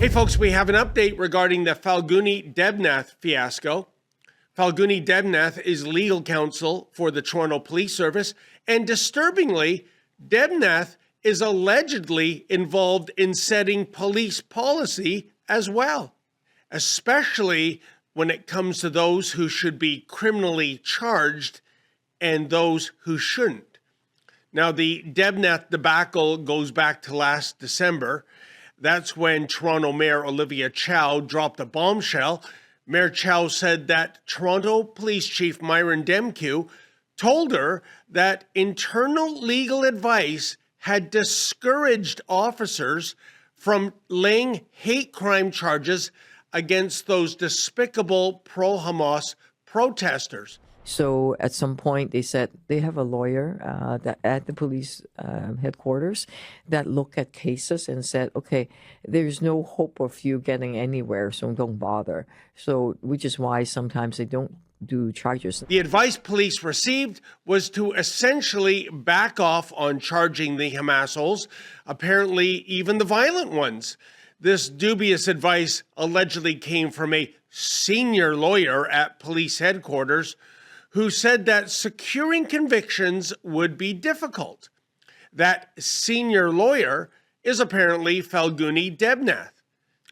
Hey folks, we have an update regarding the Falguni Debnath fiasco. Falguni Debnath is legal counsel for the Toronto Police Service, and disturbingly, Debnath is allegedly involved in setting police policy as well, especially when it comes to those who should be criminally charged and those who shouldn't. Now, the Debnath debacle goes back to last December. That's when Toronto Mayor Olivia Chow dropped a bombshell. Mayor Chow said that Toronto Police Chief Myron Demkiw told her that internal legal advice had discouraged officers from laying hate crime charges against those despicable pro-Hamas protesters. So at some point they said they have a lawyer that at the police headquarters that looked at cases and said, okay, there's no hope of you getting anywhere, so don't bother. So which is why sometimes they don't do charges. The advice police received was to essentially back off on charging the Hamasholes, apparently even the violent ones. This dubious advice allegedly came from a senior lawyer at police headquarters who said that securing convictions would be difficult. That senior lawyer is apparently Falguni Debnath.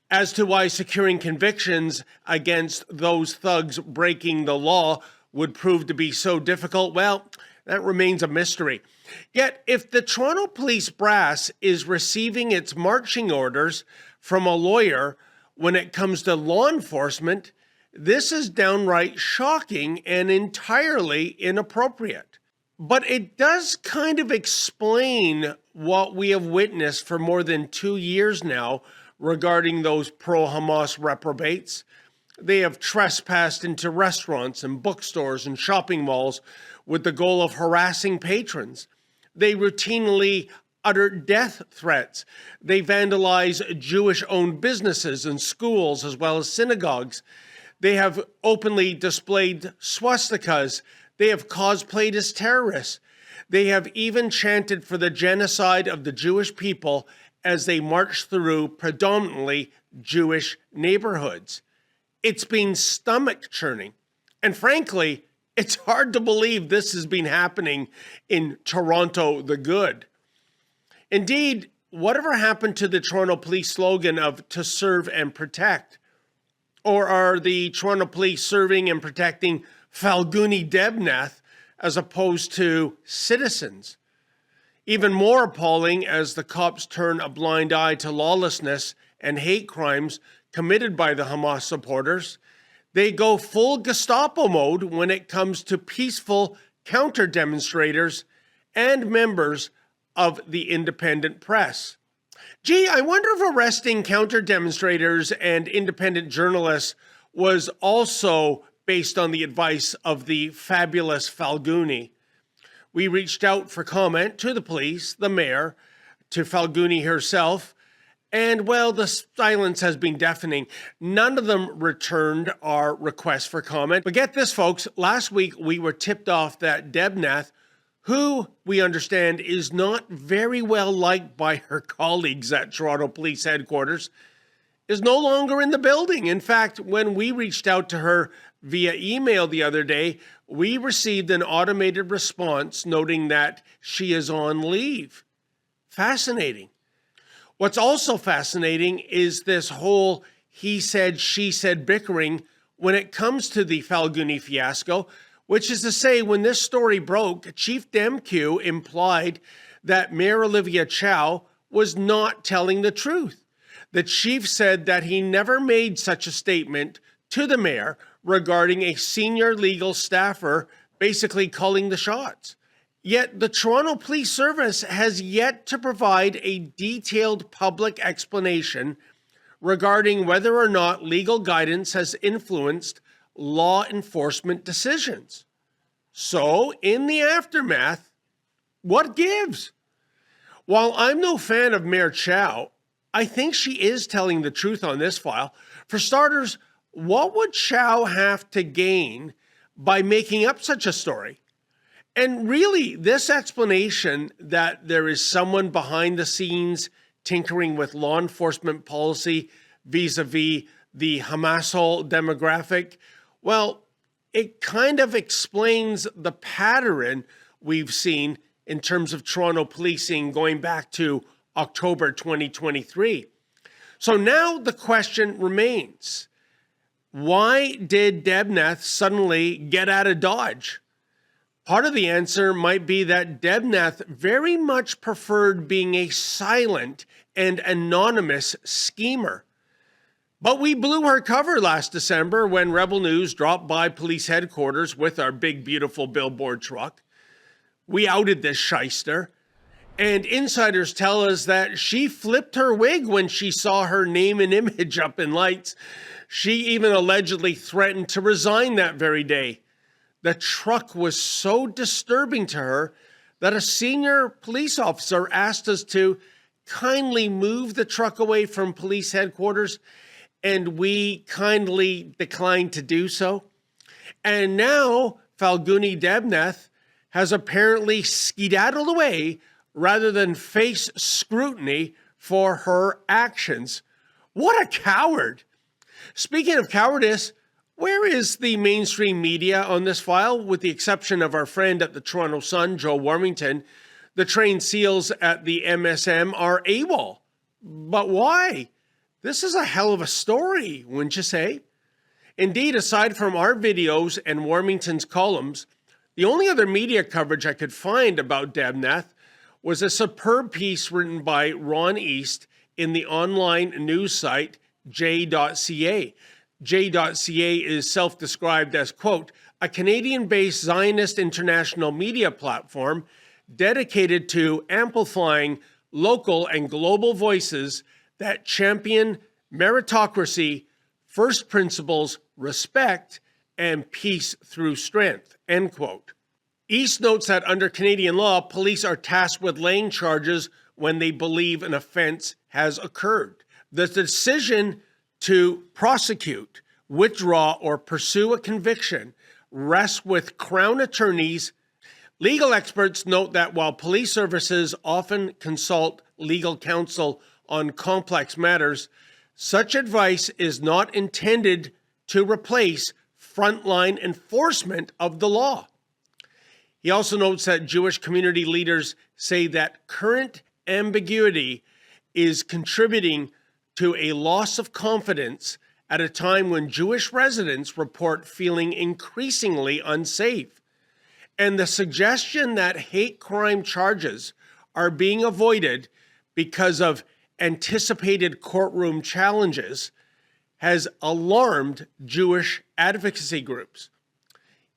As to why securing convictions against those thugs breaking the law would prove to be so difficult, well, that remains a mystery. Yet, if the Toronto Police Brass is receiving its marching orders from a lawyer when it comes to law enforcement, this is downright shocking and entirely inappropriate. But it does kind of explain what we have witnessed for more than 2 years now regarding those pro-Hamas reprobates. They have trespassed into restaurants and bookstores and shopping malls with the goal of harassing patrons. They routinely utter death threats. They vandalize Jewish-owned businesses and schools as well as synagogues. They have openly displayed swastikas. They have cosplayed as terrorists. They have even chanted for the genocide of the Jewish people as they march through predominantly Jewish neighborhoods. It's been stomach-churning. And frankly, it's hard to believe this has been happening in Toronto the Good. Indeed, whatever happened to the Toronto Police slogan of "to serve and protect"? Or are the Toronto Police serving and protecting Falguni Debnath as opposed to citizens? Even more appalling, as the cops turn a blind eye to lawlessness and hate crimes committed by the Hamas supporters, they go full Gestapo mode when it comes to peaceful counter-demonstrators and members of the independent press. Gee, I wonder if arresting counter-demonstrators and independent journalists was also based on the advice of the fabulous Falguni. We reached out for comment to the police, the mayor, to Falguni herself, and, well, the silence has been deafening. None of them returned our request for comment. But get this, folks, last week we were tipped off that Debnath, who we understand is not very well liked by her colleagues at Toronto Police Headquarters, is no longer in the building. In fact, when we reached out to her via email the other day, we received an automated response noting that she is on leave. Fascinating. What's also fascinating is this whole he said, she said bickering when it comes to the Falguni fiasco, which is to say, when this story broke, Chief Demkiw implied that Mayor Olivia Chow was not telling the truth. The chief said that he never made such a statement to the mayor regarding a senior legal staffer basically calling the shots. Yet the Toronto Police Service has yet to provide a detailed public explanation regarding whether or not legal guidance has influenced law enforcement decisions. So, in the aftermath, what gives? While I'm no fan of Mayor Chow, I think she is telling the truth on this file. For starters, what would Chow have to gain by making up such a story? And really, this explanation that there is someone behind the scenes tinkering with law enforcement policy vis-a-vis the Hamasol demographic? Well, it kind of explains the pattern we've seen in terms of Toronto policing going back to October 2023. So now the question remains, why did Debnath suddenly get out of Dodge? Part of the answer might be that Debnath very much preferred being a silent and anonymous schemer. But we blew her cover last December when Rebel News dropped by police headquarters with our big, beautiful billboard truck. We outed this shyster, and insiders tell us that she flipped her wig when she saw her name and image up in lights. She even allegedly threatened to resign that very day. The truck was so disturbing to her that a senior police officer asked us to kindly move the truck away from police headquarters, and we kindly declined to do so. And now Falguni Debnath has apparently skedaddled away rather than face scrutiny for her actions. What a coward! Speaking of cowardice, where is the mainstream media on this file? With the exception of our friend at the Toronto Sun, Joe Warmington, the trained SEALs at the MSM are AWOL. But why? This is a hell of a story, wouldn't you say? Indeed, aside from our videos and Warmington's columns, the only other media coverage I could find about Debnath was a superb piece written by Ron East in the online news site J.ca. J.ca is self-described as, quote, a Canadian-based Zionist international media platform dedicated to amplifying local and global voices that champion meritocracy, first principles, respect, and peace through strength, end quote. East notes that under Canadian law, police are tasked with laying charges when they believe an offense has occurred. The decision to prosecute, withdraw, or pursue a conviction rests with Crown attorneys. Legal experts note that while police services often consult legal counsel on complex matters, such advice is not intended to replace frontline enforcement of the law. He also notes that Jewish community leaders say that current ambiguity is contributing to a loss of confidence at a time when Jewish residents report feeling increasingly unsafe. And the suggestion that hate crime charges are being avoided because of anticipated courtroom challenges has alarmed Jewish advocacy groups.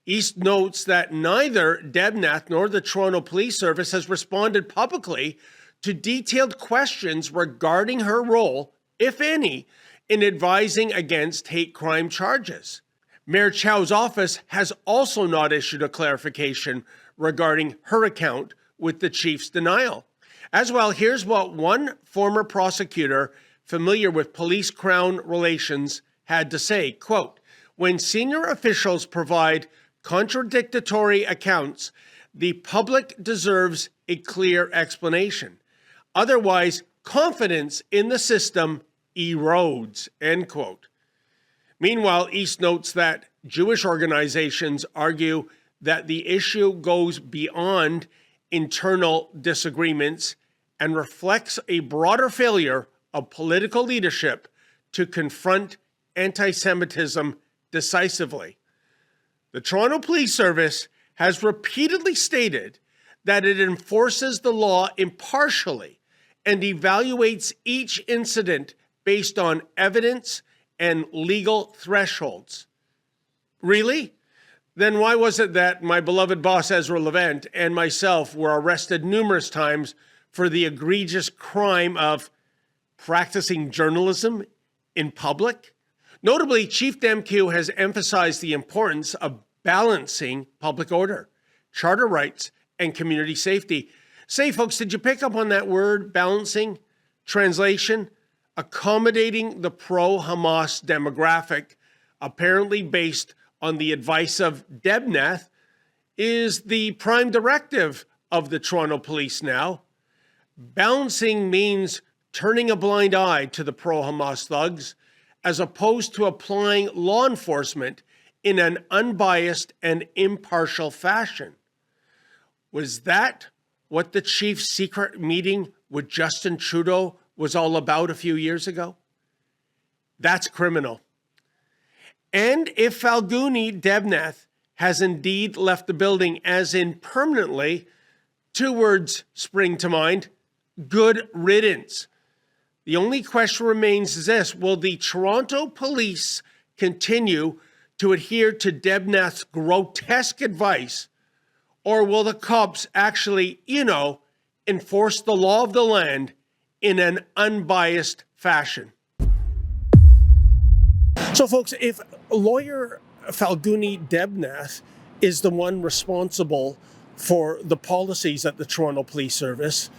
East notes that neither Debnath nor the Toronto Police Service has responded publicly to detailed questions regarding her role, if any, in advising against hate crime charges. Mayor Chow's office has also not issued a clarification regarding her account with the chief's denial. As well, here's what one former prosecutor familiar with police-Crown relations had to say, quote, when senior officials provide contradictory accounts, the public deserves a clear explanation. Otherwise, confidence in the system erodes, end quote. Meanwhile, East notes that Jewish organizations argue that the issue goes beyond internal disagreements and reflects a broader failure of political leadership to confront anti-Semitism decisively. The Toronto Police Service has repeatedly stated that it enforces the law impartially and evaluates each incident based on evidence and legal thresholds. Really? Then why was it that my beloved boss Ezra Levent and myself were arrested numerous times for the egregious crime of practicing journalism in public? Notably, Chief Demkew has emphasized the importance of balancing public order, charter rights, and community safety. Say, folks, did you pick up on that word, balancing? Translation, accommodating the pro-Hamas demographic, apparently based on the advice of Debnath, is the prime directive of the Toronto Police now. Balancing means turning a blind eye to the pro-Hamas thugs, as opposed to applying law enforcement in an unbiased and impartial fashion. Was that what the chief's secret meeting with Justin Trudeau was all about a few years ago? That's criminal. And if Falguni Debnath has indeed left the building, as in permanently, two words spring to mind: good riddance. The only question remains is this: will the Toronto police continue to adhere to Debnath's grotesque advice, or will the cops actually, enforce the law of the land in an unbiased fashion? So, folks, if lawyer Falguni Debnath is the one responsible for the policies at the Toronto Police Service,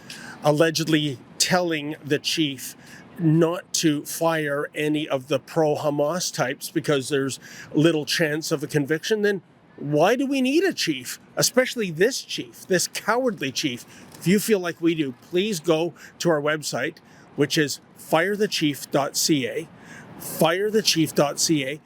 allegedly telling the chief not to fire any of the pro-Hamas types because there's little chance of a conviction, then why do we need a chief, especially this chief, this cowardly chief? If you feel like we do, please go to our website, which is firethechief.ca, firethechief.ca.